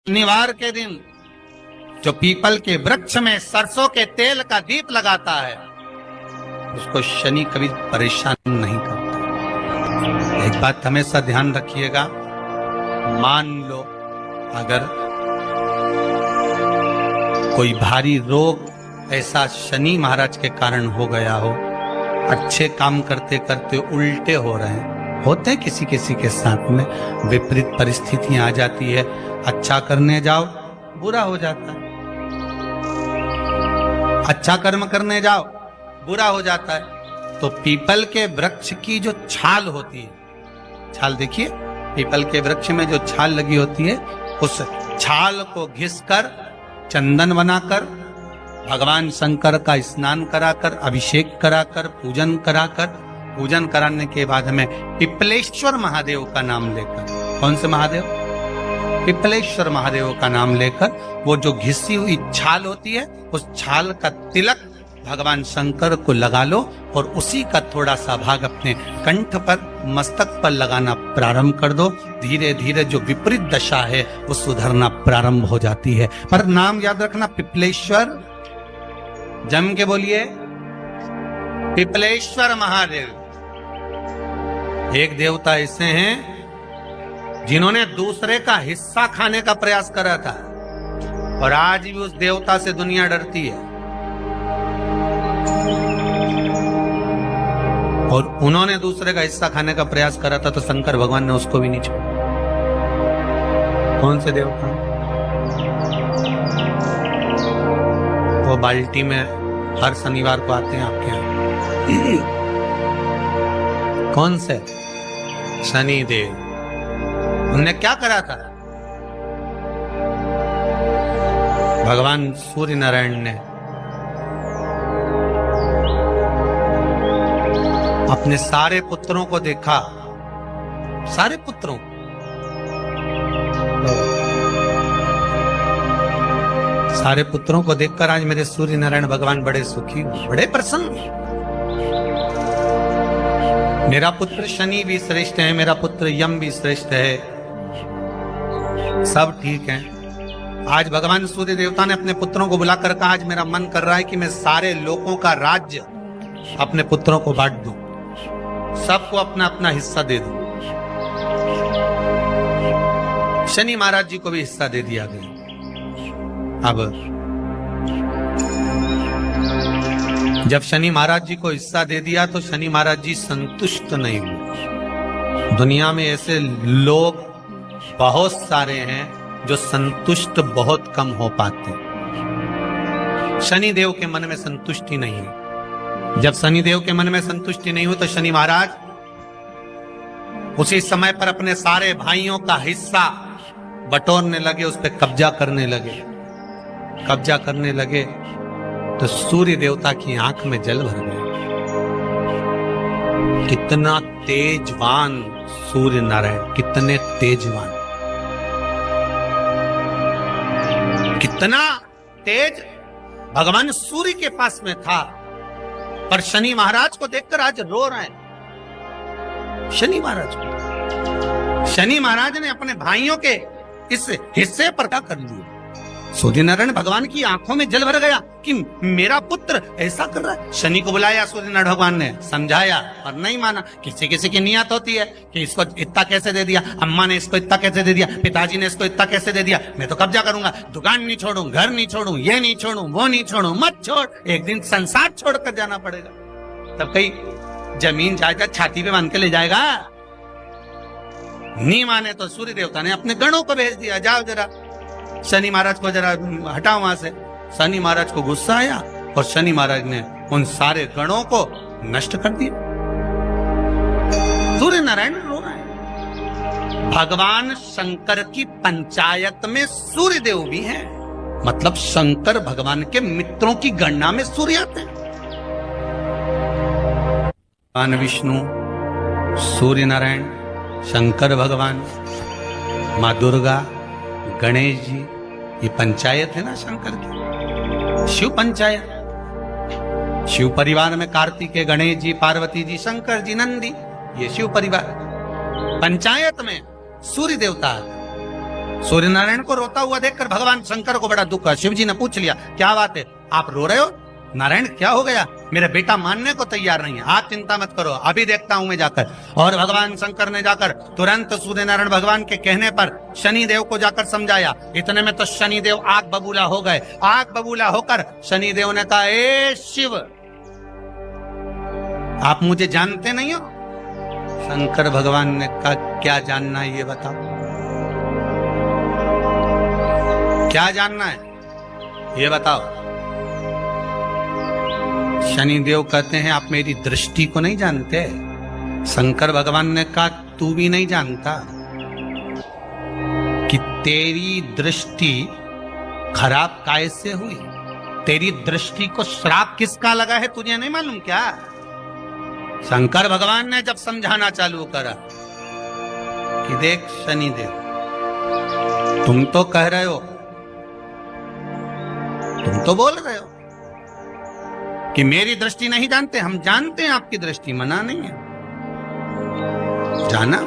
शनिवार के दिन जो पीपल के वृक्ष में सरसों के तेल का दीप लगाता है उसको शनि कभी परेशान नहीं करता। एक बात हमेशा ध्यान रखिएगा, मान लो अगर कोई भारी रोग ऐसा शनि महाराज के कारण हो गया हो, अच्छे काम करते करते उल्टे हो रहे हैं, होते हैं किसी किसी के साथ में, विपरीत परिस्थितियां आ जाती है, अच्छा करने जाओ बुरा हो जाता है, अच्छा कर्म करने जाओ बुरा हो जाता है। तो पीपल के वृक्ष की जो छाल होती है, छाल देखिए, पीपल के वृक्ष में जो छाल लगी होती है, उस छाल को घिसकर चंदन बनाकर भगवान शंकर का स्नान कराकर, अभिषेक कराकर, पूजन कराकर, पूजन कराने के बाद हमें पिपलेश्वर महादेव का नाम लेकर, कौन से महादेव? पिपलेश्वर महादेव का नाम लेकर वो जो घिसी हुई छाल होती है उस छाल का तिलक भगवान शंकर को लगा लो और उसी का थोड़ा सा भाग अपने कंठ पर, मस्तक पर लगाना प्रारंभ कर दो। धीरे धीरे जो विपरीत दशा है वो सुधरना प्रारंभ हो जाती है। पर नाम याद रखना, पिपलेश्वर, जम के बोलिए पिपलेश्वर महादेव। एक देवता ऐसे हैं जिन्होंने दूसरे का हिस्सा खाने का प्रयास करा था और आज भी उस देवता से दुनिया डरती है। और उन्होंने दूसरे का हिस्सा खाने का प्रयास करा था तो शंकर भगवान ने उसको भी नहीं छोड़ा। कौन से देवता? वो बाल्टी में हर शनिवार को आते हैं आपके यहाँ। कौन से? शनि देव। उन्होंने क्या करा था? भगवान सूर्य नारायण ने अपने सारे पुत्रों को देखा, सारे पुत्रों, सारे पुत्रों को देखकर आज मेरे सूर्य नारायण भगवान बड़े सुखी, बड़े प्रसन्न। मेरा पुत्र शनि भी श्रेष्ठ है, मेरा पुत्र यम भी श्रेष्ठ है, सब ठीक है। आज भगवान सूर्य देवता ने अपने पुत्रों को बुलाकर कहा, आज मेरा मन कर रहा है कि मैं सारे लोगों का राज्य अपने पुत्रों को बांट दूं, सबको अपना अपना हिस्सा दे दूं। शनि महाराज जी को भी हिस्सा दे दिया गया। अब जब शनि महाराज जी को हिस्सा दे दिया तो शनि महाराज जी संतुष्ट नहीं हुए। दुनिया में ऐसे लोग बहुत सारे हैं जो संतुष्ट बहुत कम हो पाते हैं। शनि देव के मन में संतुष्टि नहीं है। जब शनि देव के मन में संतुष्टि नहीं हो तो शनि महाराज उसी समय पर अपने सारे भाइयों का हिस्सा बटोरने लगे, उस पर कब्जा करने लगे। कब्जा करने लगे तो सूर्य देवता की आंख में जल भर गया। कितना तेजवान सूर्य नारायण, कितने तेजवान, कितना तेज भगवान सूर्य के पास में था। पर शनि महाराज को देखकर आज रो रहे हैं। शनि महाराज को, शनि महाराज ने अपने भाइयों के इस हिस्से पर क्या कर लिया। सूर्य नारायण भगवान की आंखों में जल भर गया कि मेरा पुत्र ऐसा कर रहा है। शनि को बुलाया सूर्य नारायण भगवान ने, समझाया और नहीं माना। किसी किसी की नियत होती है कि इसको इतना कैसे दे दिया, अम्मा ने इसको इतना कैसे दे दिया, पिताजी ने इसको इतना कैसे दे दिया, मैं तो कब्जा करूंगा, दुकान नहीं छोड़ूं, घर नहीं छोड़ूं, ये नहीं छोड़ूं, वो नहीं छोड़ूं। मत छोड़, एक दिन संसार छोड़कर जाना पड़ेगा। तब कहीं जमीन जायदाद छाती पे बांध के ले जाएगा। नहीं माने तो सूर्य देवता ने अपने गणों को भेज दिया, जाओ जरा शनि महाराज को जरा हटाओ वहां से। शनि महाराज को गुस्सा आया और शनि महाराज ने उन सारे गणों को नष्ट कर दिया। सूर्य नारायण रो रहे हैं। भगवान शंकर की पंचायत में सूर्य देव भी हैं, मतलब शंकर भगवान के मित्रों की गणना में सूर्य आते हैं। भगवान विष्णु, सूर्य नारायण, शंकर भगवान, माँ दुर्गा, गणेश जी, ये पंचायत है ना शंकर की, शिव पंचायत। शिव परिवार में कार्तिकेय, गणेश जी, पार्वती जी, शंकर जी, नंदी, ये शिव परिवार। पंचायत में सूर्य देवता, सूर्य नारायण को रोता हुआ देखकर भगवान शंकर को बड़ा दुख हुआ। शिव जी ने पूछ लिया, क्या बात है, आप रो रहे हो? नारायण क्या हो गया? मेरा बेटा मानने को तैयार नहीं है। आप चिंता मत करो, अभी देखता हूं मैं जाकर। और भगवान शंकर ने जाकर तुरंत सूर्य नारायण भगवान के कहने पर शनि देव को जाकर समझाया। इतने में तो शनि देव आग बबूला हो गए। आग बबूला होकर शनि देव ने कहा, ए शिव, आप मुझे जानते नहीं हो? शंकर भगवान ने कहा, क्या जानना है ये बताओ, क्या जानना है ये बताओ। शनि देव कहते हैं, आप मेरी दृष्टि को नहीं जानते। शंकर भगवान ने कहा, तू भी नहीं जानता कि तेरी दृष्टि खराब कैसे हुई? तेरी दृष्टि को श्राप किसका लगा है, तुझे नहीं मालूम क्या? शंकर भगवान ने जब समझाना चालू करा कि देख शनि देव, तुम तो कह रहे हो, तुम तो बोल रहे हो कि मेरी दृष्टि नहीं जानते। हम जानते हैं आपकी दृष्टि, मना नहीं है, जाना,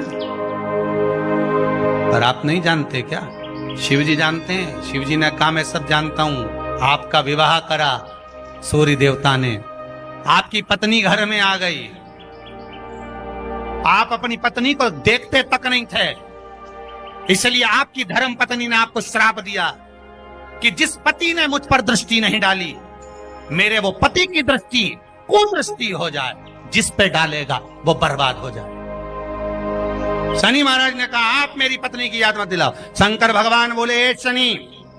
पर आप नहीं जानते क्या? शिव जी जानते हैं। शिव जी ने कहा, मैं सब जानता हूं। आपका विवाह करा सूर्य देवता ने, आपकी पत्नी घर में आ गई, आप अपनी पत्नी को देखते तक नहीं थे, इसलिए आपकी धर्म पत्नी ने आपको श्राप दिया कि जिस पति ने मुझ पर दृष्टि नहीं डाली, मेरे वो पति की दृष्टि कुदृष्टि हो जाए, जिस पे डालेगा वो बर्बाद हो जाए। शनि महाराज ने कहा, आप मेरी पत्नी की याद मत दिलाओ। शंकर भगवान बोले, ए शनि,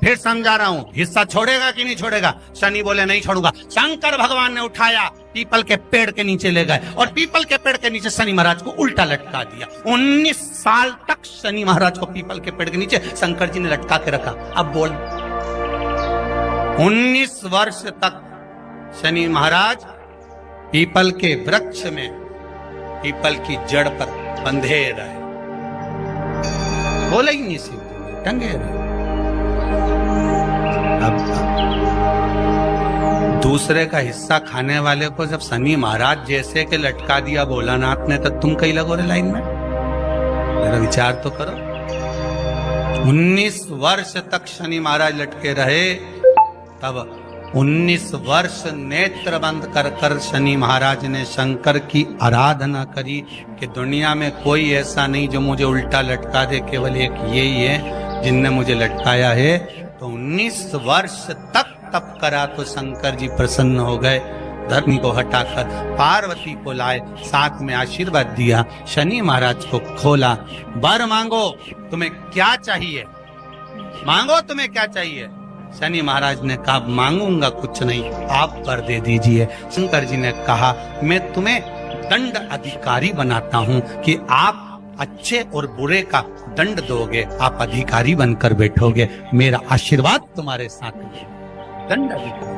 फिर समझा रहा हूं, हिस्सा छोड़ेगा कि नहीं छोड़ेगा? शनि बोले, नहीं छोड़ूंगा। शंकर भगवान ने उठाया, पीपल के पेड़ के नीचे ले गए और पीपल के पेड़ के नीचे शनि महाराज को उल्टा लटका दिया। 19 साल तक शनि महाराज को पीपल के पेड़ के नीचे शंकर जी ने लटका के रखा। अब बोल, 19 वर्ष तक शनि महाराज पीपल के वृक्ष में, पीपल की जड़ पर बंधे रहे, बोले ही नहीं, शिव टंगे रहे। अब दूसरे का हिस्सा खाने वाले को जब शनि महाराज जैसे के लटका दिया भोलानाथ ने, तो तुम कहीं लगो रे लाइन में? मेरा विचार तो करो। 19 वर्ष तक शनि महाराज लटके रहे, तब 19 वर्ष नेत्र बंद कर कर शनि महाराज ने शंकर की आराधना करी कि दुनिया में कोई ऐसा नहीं जो मुझे उल्टा लटका दे, केवल एक यही है जिनने मुझे लटकाया है। तो 19 वर्ष तक तप करा तो शंकर जी प्रसन्न हो गए। धरनी को हटाकर पार्वती को लाए, साथ में आशीर्वाद दिया, शनि महाराज को खोला। वर मांगो, तुम्हें क्या चाहिए, मांगो तुम्हें क्या चाहिए। शनि महाराज ने कहा, मांगूंगा कुछ नहीं, आप वर दे दीजिए। शंकर जी ने कहा, मैं तुम्हें दंड अधिकारी बनाता हूं कि आप अच्छे और बुरे का दंड दोगे, आप अधिकारी बनकर बैठोगे, मेरा आशीर्वाद तुम्हारे साथ है। दंड अधिकारी।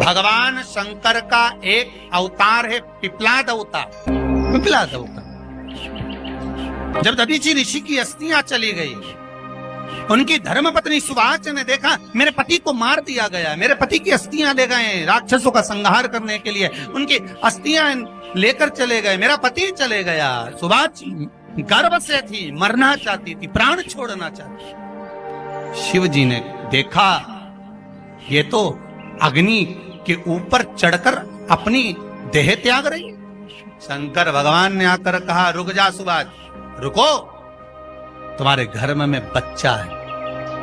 भगवान शंकर का एक अवतार है पिपलाद अवतार। पिपलाद अवतार, जब दधीचि ऋषि की अस्थियां चली गई, उनकी धर्मपत्नी सुभाष ने देखा, मेरे पति को मार दिया गया, मेरे पति की अस्थियां ले गए राक्षसों का संहार करने के लिए, उनकी अस्थियां लेकर चले गए, मेरा पति चले गया। सुभाष गर्भ से थी, मरना चाहती थी, प्राण छोड़ना चाहती थी। शिव जी ने देखा, ये तो अग्नि के ऊपर चढ़कर अपनी देह त्याग रही। शंकर भगवान ने आकर कहा, रुक जा सुभाष, रुको, तुम्हारे गर्भ में बच्चा है,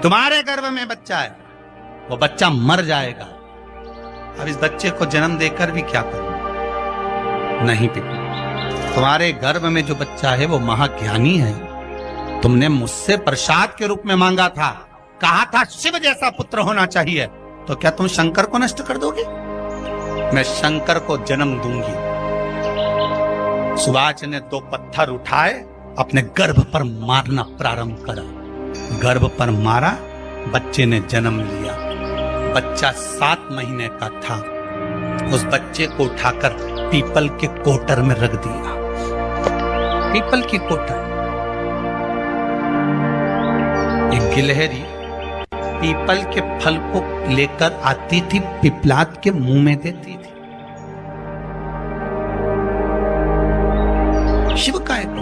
तुम्हारे गर्भ में बच्चा है, वो बच्चा मर जाएगा। अब इस बच्चे को जन्म देकर भी क्या करूं? नहीं पिता, तुम्हारे गर्भ में जो बच्चा है वो महाज्ञानी है, तुमने मुझसे प्रसाद के रूप में मांगा था, कहा था शिव जैसा पुत्र होना चाहिए, तो क्या तुम शंकर को नष्ट कर दोगे? मैं शंकर को जन्म दूंगी। सुभाष ने 2 पत्थर उठाए, अपने गर्भ पर मारना प्रारंभ करा, गर्भ पर मारा, बच्चे ने जन्म लिया। बच्चा 7 महीने का था। उस बच्चे को उठाकर पीपल के कोटर में रख दिया। पीपल की कोटर। एक गिलहरी पीपल के फल को लेकर आती थी, पिपलाद के मुंह में देती थी। शिव का एक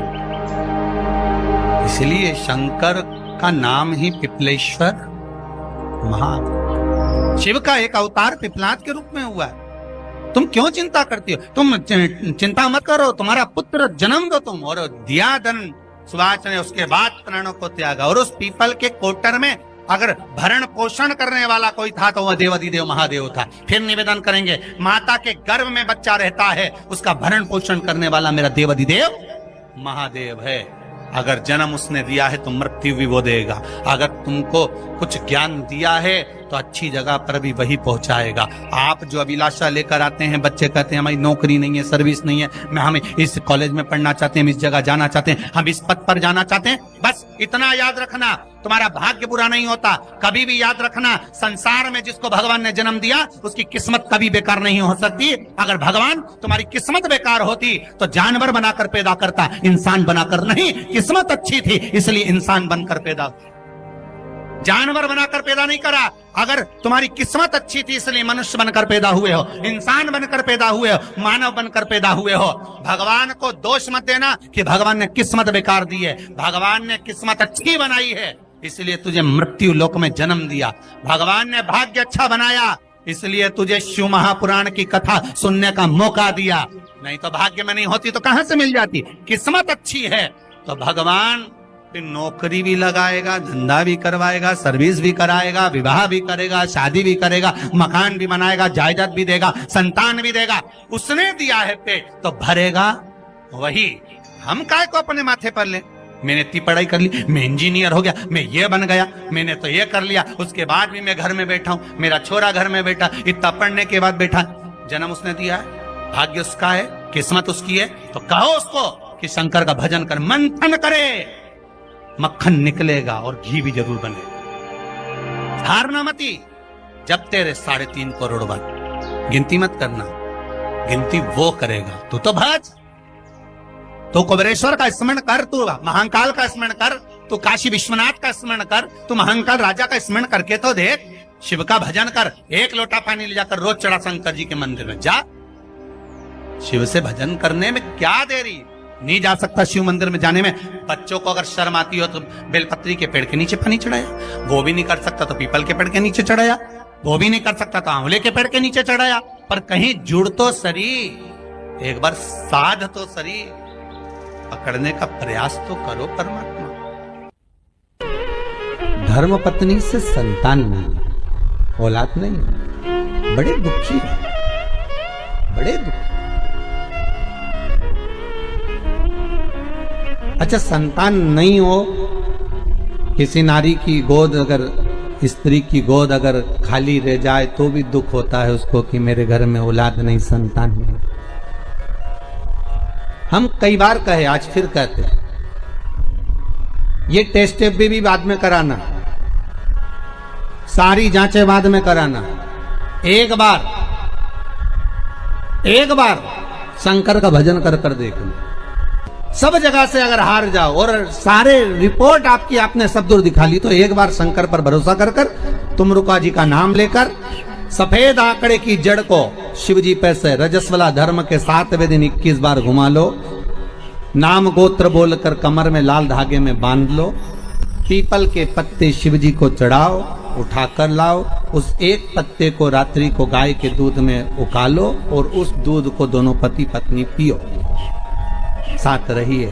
इसलिए शंकर का नाम ही पिपलेश्वर महादेव। शिव का एक अवतार पिपलाद के रूप में हुआ है। तुम क्यों चिंता करती हो? तुम चिंता मत करो, तुम्हारा पुत्र जन्म दो तुम, और दिया धन सुभाष ने, उसके बाद प्राणों को त्यागा। और उस पीपल के कोटर में अगर भरण पोषण करने वाला कोई था तो वह देवाधिदेव महादेव था। फिर निवेदन करेंगे, माता के गर्भ में बच्चा रहता है, उसका भरण पोषण करने वाला मेरा देवाधिदेव महादेव है। अगर जन्म उसने दिया है तो मृत्यु भी वो देगा। अगर तुमको कुछ ज्ञान दिया है तो अच्छी जगह पर भी वही पहुंचाएगा। आप जो अभिलाषा लेकर आते हैं, बच्चे कहते हैं हमारी नौकरी नहीं है, सर्विस नहीं है, हम इस कॉलेज में पढ़ना चाहते हैं, हम इस जगह जाना चाहते हैं, हम इस पद पर जाना चाहते हैं, बस इतना याद रखना, तुम्हारा भाग्य बुरा नहीं होता। कभी भी याद रखना, संसार में जिसको भगवान ने जन्म दिया उसकी किस्मत कभी बेकार नहीं हो सकती। अगर भगवान तुम्हारी किस्मत बेकार होती तो जानवर बनाकर पैदा करता, इंसान बनाकर नहीं। किस्मत अच्छी थी इसलिए इंसान बनकर पैदा, जानवर बनाकर पैदा नहीं करा। अगर तुम्हारी किस्मत अच्छी थी इसलिए मनुष्य बनकर पैदा हुए हो, इंसान बनकर पैदा हुए हो, मानव बनकर पैदा हुए हो। भगवान को दोष मत देना कि भगवान ने किस्मत बेकार दी है। भगवान ने किस्मत अच्छी बनाई है इसलिए तुझे मृत्यु लोक में जन्म दिया। भगवान ने भाग्य अच्छा बनाया इसलिए तुझे शिव महापुराण की कथा सुनने का मौका दिया। नहीं तो भाग्य में नहीं होती तो कहां से मिल जाती। किस्मत अच्छी है तो भगवान नौकरी भी लगाएगा, धंधा भी करवाएगा, सर्विस भी कराएगा, विवाह भी करेगा, शादी भी करेगा, मकान भी बनाएगा, जायदाद भी देगा, संतान भी देगा। उसने दिया है पेट तो भरेगा वही। हम काय को अपने माथे पर ले, मैंने इतनी पढ़ाई कर ली, मैं इंजीनियर हो गया, मैं ये बन गया, मैंने तो ये कर लिया, उसके बाद भी मैं घर में बैठा हूं, मेरा छोरा घर में बैठा, इतना पढ़ने के बाद बैठा। जन्म उसने दिया है, भाग्य उसका है, किस्मत उसकी है, तो कहो उसको कि शंकर का भजन कर, मंथन करे, मक्खन निकलेगा और घी भी जरूर बनेगा। हारना मती, जब तेरे 3.5 करोड़ बात, गिनती मत करना, गिनती वो करेगा। तू तो भज, तू कुबेरेश्वर का स्मरण कर, तू महाकाल का स्मरण कर, तू काशी विश्वनाथ का स्मरण कर, तू महाकाल राजा का स्मरण करके तो देख। शिव का भजन कर, 1 लोटा पानी ले जाकर रोज चढ़ा शंकर जी के मंदिर में जा। शिव से भजन करने में क्या देरी। नहीं जा सकता शिव मंदिर में जाने में, बच्चों को अगर शर्म आती हो तो बेलपत्री के पेड़ के नीचे पानी चढ़ाया, वो भी नहीं कर सकता तो पीपल के पेड़ के नीचे चढ़ाया, वो भी नहीं कर सकता तो आंवले के पेड़ के नीचे चढ़ाया। पर कहीं जुड़ तो सरी, एक बार साध तो सरी, पकड़ने का प्रयास तो करो परमात्मा। धर्म पत्नी से संतान नहीं, औलाद नहीं, बड़े दुखी, बड़े दुखी। अच्छा, संतान नहीं हो, किसी नारी की गोद, अगर स्त्री की गोद अगर खाली रह जाए तो भी दुख होता है उसको कि मेरे घर में औलाद नहीं, संतान नहीं। हम कई बार कहे, आज फिर कहते हैं, ये टेस्ट भी बाद में कराना, सारी जांचें बाद में कराना। एक बार शंकर का भजन कर कर देखना। सब जगह से अगर हार जाओ और सारे रिपोर्ट आपकी आपने सब दूर दिखा ली तो एक बार शंकर पर भरोसा कर कर तुमरुका जी का नाम लेकर सफेद आंकड़े की जड़ को शिव जी पे से रजस्वला धर्म के 7वें दिन 21 बार घुमा लो। नाम गोत्र बोलकर कमर में लाल धागे में बांध लो। पीपल के पत्ते शिव जी को चढ़ाओ, उठा कर लाओ। उस एक पत्ते को रात्रि को गाय के दूध में उकालो और उस दूध को दोनों पति पत्नी पियो। साथ रहिए,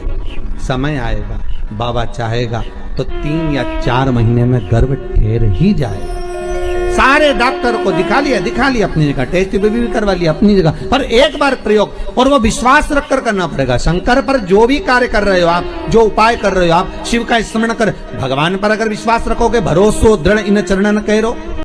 समय आएगा, बाबा चाहेगा तो 3 या 4 महीने में गर्भ ठहर ही जाएगा। सारे डॉक्टर को दिखा लिया अपनी जगह, टेस्ट भी करवा लिया अपनी जगह, पर एक बार प्रयोग, और वो विश्वास रखकर करना पड़ेगा। शंकर पर जो भी कार्य कर रहे हो आप, जो उपाय कर रहे हो आप, शिव का स्मरण कर, भगवान पर अगर विश्वास रखोगे, भरोसो दृढ़ इन चरणन कह रो।